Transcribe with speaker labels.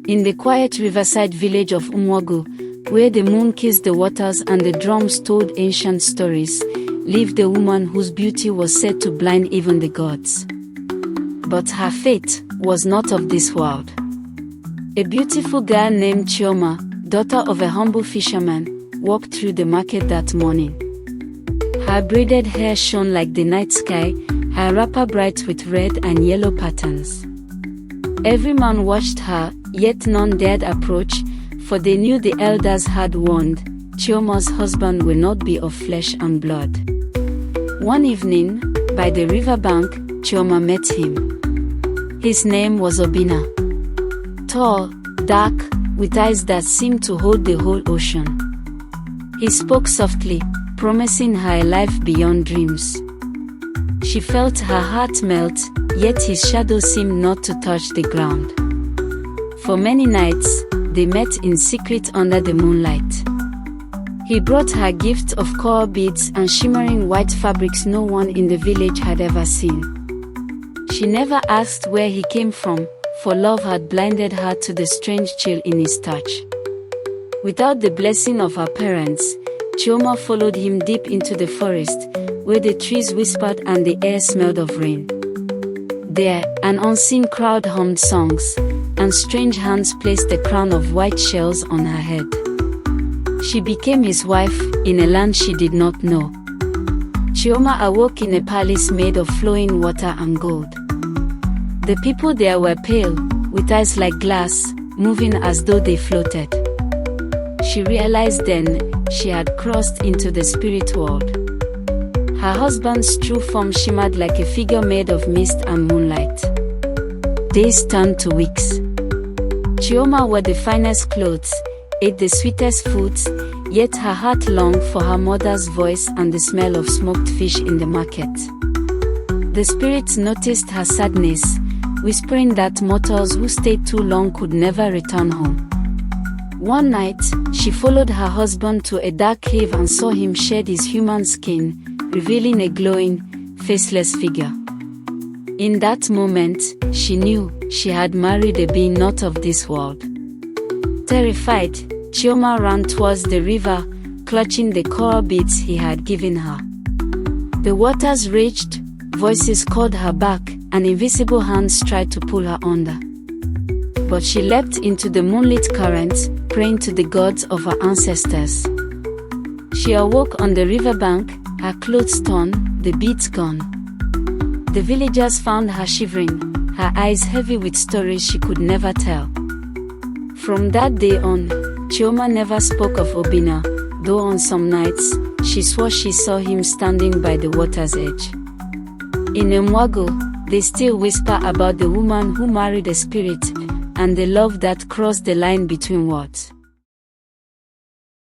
Speaker 1: In the quiet riverside village of Umwagu, where the moon kissed the waters and the drums told ancient stories, lived a woman whose beauty was said to blind even the gods. But her fate was not of this world. A beautiful girl named Chioma, daughter of a humble fisherman, walked through the market that morning. Her braided hair shone like the night sky, her wrapper bright with red and yellow patterns. Every man watched her, yet none dared approach, for they knew the elders had warned, Chioma's husband will not be of flesh and blood. One evening, by the riverbank, Chioma met him. His name was Obina. Tall, dark, with eyes that seemed to hold the whole ocean. He spoke softly, promising her a life beyond dreams. She felt her heart melt, yet his shadow seemed not to touch the ground. For many nights, they met in secret under the moonlight. He brought her gifts of coral beads and shimmering white fabrics no one in the village had ever seen. She never asked where he came from, for love had blinded her to the strange chill in his touch. Without the blessing of her parents, Chioma followed him deep into the forest, where the trees whispered and the air smelled of rain. There, an unseen crowd hummed songs, and strange hands placed a crown of white shells on her head. She became his wife, in a land she did not know. Chioma awoke in a palace made of flowing water and gold. The people there were pale, with eyes like glass, moving as though they floated. She realized then, she had crossed into the spirit world. Her husband's true form shimmered like a figure made of mist and moonlight. Days turned to weeks. Chioma wore the finest clothes, ate the sweetest foods, yet her heart longed for her mother's voice and the smell of smoked fish in the market. The spirits noticed her sadness, whispering that mortals who stayed too long could never return home. One night, she followed her husband to a dark cave and saw him shed his human skin, revealing a glowing, faceless figure. In that moment, she knew she had married a being not of this world. Terrified, Chioma ran towards the river, clutching the coral beads he had given her. The waters raged, voices called her back, and invisible hands tried to pull her under. But she leapt into the moonlit current, praying to the gods of her ancestors. She awoke on the riverbank, her clothes torn, the beads gone. The villagers found her shivering, her eyes heavy with stories she could never tell. From that day on, Chioma never spoke of Obina, though on some nights, she swore she saw him standing by the water's edge. In Umwagu, they still whisper about the woman who married a spirit, and the love that crossed the line between worlds.